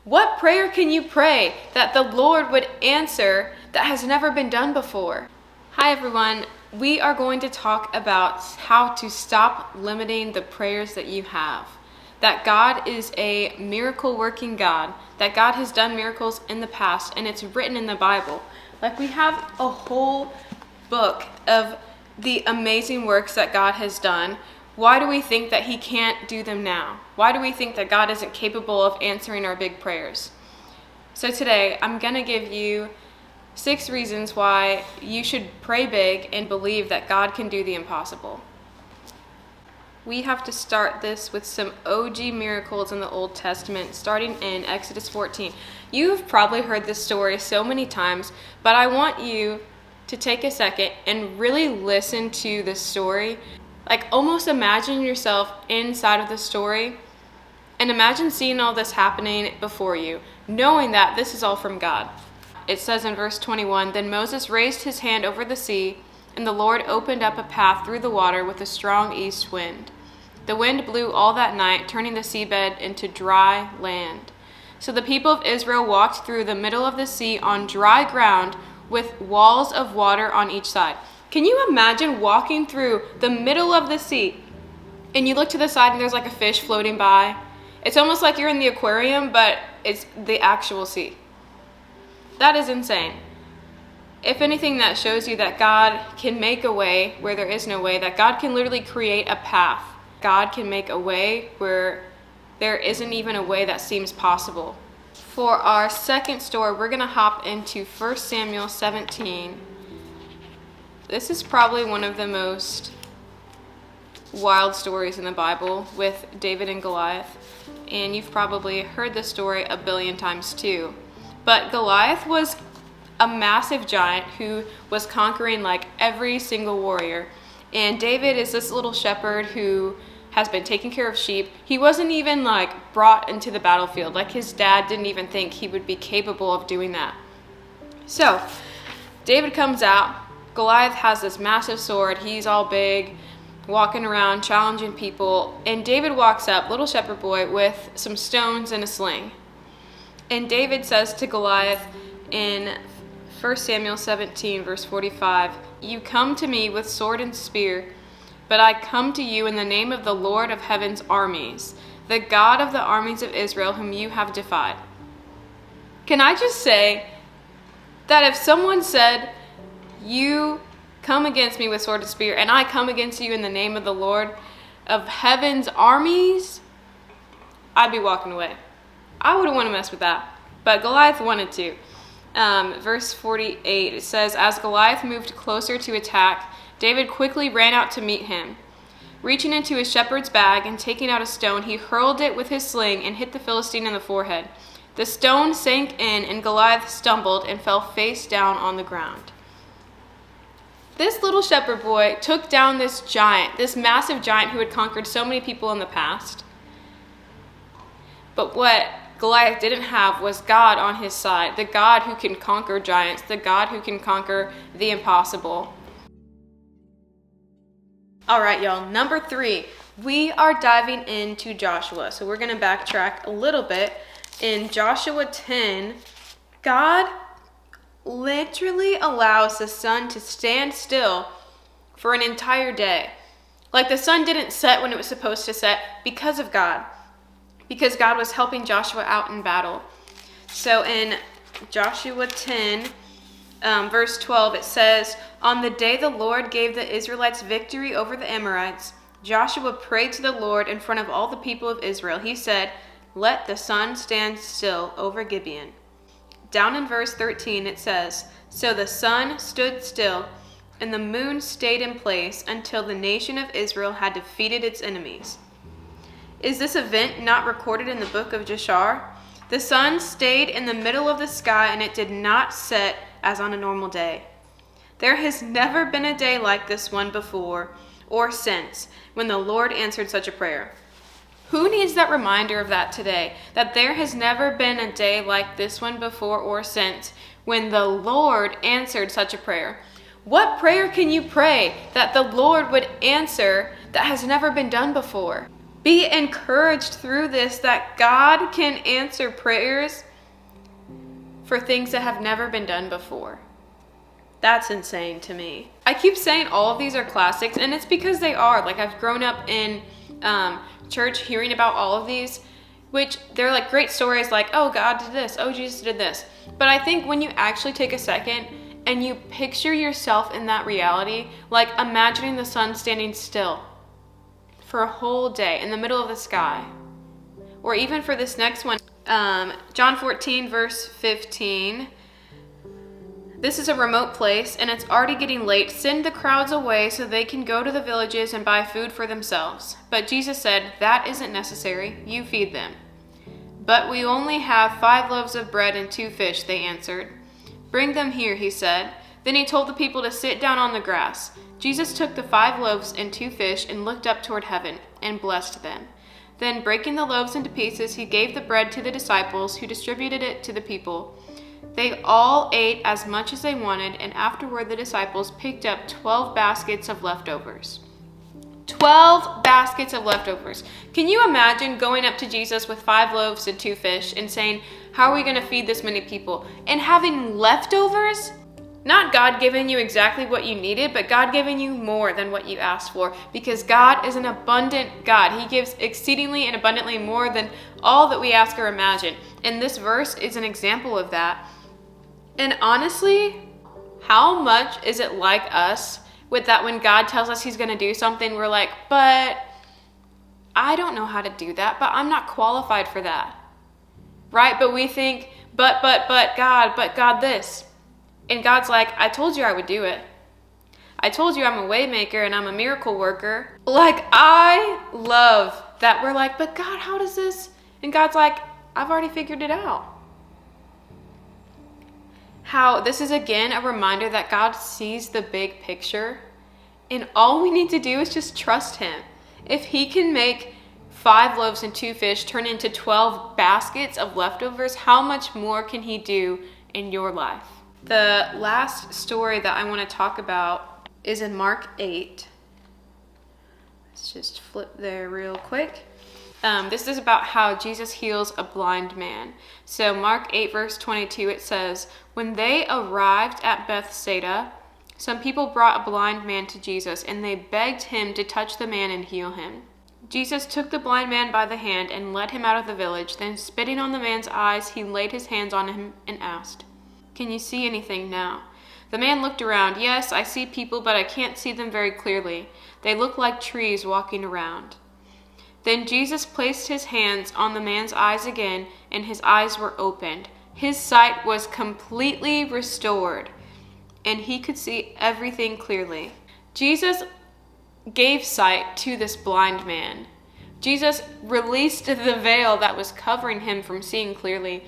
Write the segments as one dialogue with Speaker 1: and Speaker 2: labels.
Speaker 1: What prayer can you pray that the Lord would answer that has never been done before? Hi everyone, we are going to talk about how to stop limiting the prayers that you have. That God is a miracle working God, that God has done miracles in the past and it's written in the Bible. Like we have a whole book of the amazing works that God has done. Why do we think that he can't do them now? Why do we think that God isn't capable of answering our big prayers? So today, I'm going to give you 6 reasons why you should pray big and believe that God can do the impossible. We have to start this with some OG miracles in the Old Testament, starting in Exodus 14. You've probably heard this story so many times, but I want you to take a second and really listen to the story. Like almost imagine yourself inside of the story and imagine seeing all this happening before you, knowing that this is all from God. It says in verse 21, "Then Moses raised his hand over the sea, and the Lord opened up a path through the water with a strong east wind. The wind blew all that night, turning the seabed into dry land. So the people of Israel walked through the middle of the sea on dry ground with walls of water on each side." Can you imagine walking through the middle of the sea and you look to the side and there's like a fish floating by? It's almost like you're in the aquarium, but it's the actual sea. That is insane. If anything, that shows you that God can make a way where there is no way, that God can literally create a path. God can make a way where there isn't even a way that seems possible. For our second story, we're going to hop into 1 Samuel 17. This is probably one of the most wild stories in the Bible with David and Goliath. And you've probably heard this story a billion times too. But Goliath was a massive giant who was conquering like every single warrior. And David is this little shepherd who has been taking care of sheep. He wasn't even like brought into the battlefield. Like his dad didn't even think he would be capable of doing that. So David comes out. Goliath has this massive sword. He's all big, walking around, challenging people. And David walks up, little shepherd boy, with some stones and a sling. And David says to Goliath in 1 Samuel 17, verse 45, "You come to me with sword and spear, but I come to you in the name of the Lord of heaven's armies, the God of the armies of Israel, whom you have defied." Can I just say that if someone said, "You come against me with sword and spear, and I come against you in the name of the Lord of heaven's armies," I'd be walking away. I wouldn't want to mess with that. But Goliath wanted to. Verse 48, it says, "As Goliath moved closer to attack, David quickly ran out to meet him. Reaching into his shepherd's bag and taking out a stone, he hurled it with his sling and hit the Philistine in the forehead. The stone sank in, and Goliath stumbled and fell face down on the ground." This little shepherd boy took down this giant, this massive giant who had conquered so many people in the past. But what Goliath didn't have was God on his side, the God who can conquer giants, the God who can conquer the impossible. All right, y'all, number 3, we are diving into Joshua. So we're going to backtrack a little bit. In Joshua 10, God literally allows the sun to stand still for an entire day. Like the sun didn't set when it was supposed to set because of God, because God was helping Joshua out in battle. So in Joshua 10, verse 12, it says, "On the day the Lord gave the Israelites victory over the Amorites, Joshua prayed to the Lord in front of all the people of Israel. He said, 'Let the sun stand still over Gibeon.'" Down in verse 13, it says, "So the sun stood still, and the moon stayed in place until the nation of Israel had defeated its enemies." Is this event not recorded in the book of Jashar? The sun stayed in the middle of the sky, and it did not set as on a normal day. There has never been a day like this one before or since when the Lord answered such a prayer. Who needs that reminder of that today? That there has never been a day like this one before or since when the Lord answered such a prayer. What prayer can you pray that the Lord would answer that has never been done before? Be encouraged through this that God can answer prayers for things that have never been done before. That's insane to me. I keep saying all of these are classics, and it's because they are. Like, I've grown up in church hearing about all of these, which they're like great stories, like, oh, God did this, oh, Jesus did this. But I think when you actually take a second and you picture yourself in that reality, like imagining the sun standing still for a whole day in the middle of the sky, or even for this next one, John 14, verse 15. This is a remote place, and it's already getting late. Send the crowds away so they can go to the villages and buy food for themselves. But Jesus said, that isn't necessary. You feed them. But we only have 5 loaves of bread and 2 fish, they answered. Bring them here, he said. Then he told the people to sit down on the grass. Jesus took the 5 loaves and 2 fish and looked up toward heaven and blessed them. Then, breaking the loaves into pieces, he gave the bread to the disciples, who distributed it to the people. They all ate as much as they wanted, and afterward the disciples picked up 12 baskets of leftovers. 12 baskets of leftovers. Can you imagine going up to Jesus with 5 loaves and 2 fish and saying, how are we going to feed this many people? And having leftovers? Not God giving you exactly what you needed, but God giving you more than what you asked for, because God is an abundant God. He gives exceedingly and abundantly more than all that we ask or imagine. And this verse is an example of that. And honestly, how much is it like us with that when God tells us he's going to do something, we're like, but I don't know how to do that, but I'm not qualified for that. Right? But we think, but God this. And God's like, I told you I would do it. I told you I'm a way maker and I'm a miracle worker. Like, I love that we're like, but God, how does this? And God's like, I've already figured it out. How this is again a reminder that God sees the big picture, and all we need to do is just trust him. If he can make 5 loaves and 2 fish turn into 12 baskets of leftovers, how much more can he do in your life? The last story that I want to talk about is in Mark 8. Let's just flip there real quick. This is about how Jesus heals a blind man. So Mark 8 verse 22, it says, when they arrived at Bethsaida, some people brought a blind man to Jesus, and they begged him to touch the man and heal him. Jesus took the blind man by the hand and led him out of the village. Then, spitting on the man's eyes, he laid his hands on him and asked, can you see anything now? The man looked around. Yes, I see people, but I can't see them very clearly. They look like trees walking around. Then Jesus placed his hands on the man's eyes again, and his eyes were opened. His sight was completely restored, and he could see everything clearly. Jesus gave sight to this blind man. Jesus released the veil that was covering him from seeing clearly.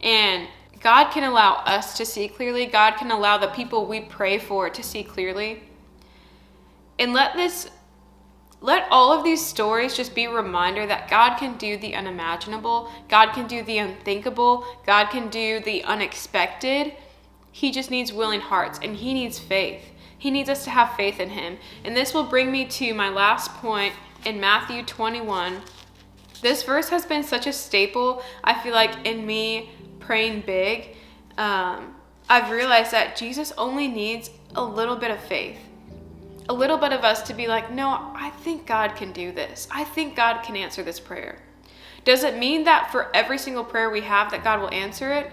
Speaker 1: And God can allow us to see clearly. God can allow the people we pray for to see clearly. And let all of these stories just be a reminder that God can do the unimaginable. God can do the unthinkable. God can do the unexpected. He just needs willing hearts, and he needs faith. He needs us to have faith in him. And this will bring me to my last point in Matthew 21. This verse has been such a staple, I feel like, in me praying big. I've realized that Jesus only needs a little bit of faith. A little bit of us to be like, no, I think God can do this. I think God can answer this prayer. Does it mean that for every single prayer we have that God will answer it?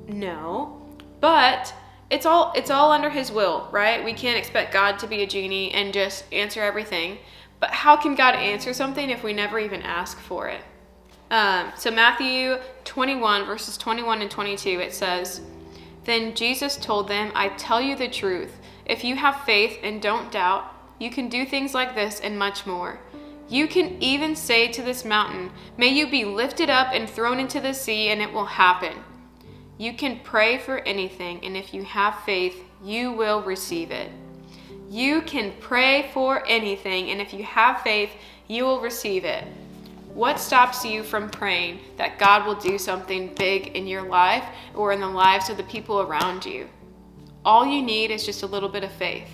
Speaker 1: No. But it's all under his will, right? We can't expect God to be a genie and just answer everything. But how can God answer something if we never even ask for it? So Matthew 21, verses 21 and 22, it says, then Jesus told them, I tell you the truth. If you have faith and don't doubt, you can do things like this and much more. You can even say to this mountain, may you be lifted up and thrown into the sea, and it will happen. You can pray for anything, and if you have faith, you will receive it. You can pray for anything, and if you have faith, you will receive it. What stops you from praying that God will do something big in your life or in the lives of the people around you? All you need is just a little bit of faith.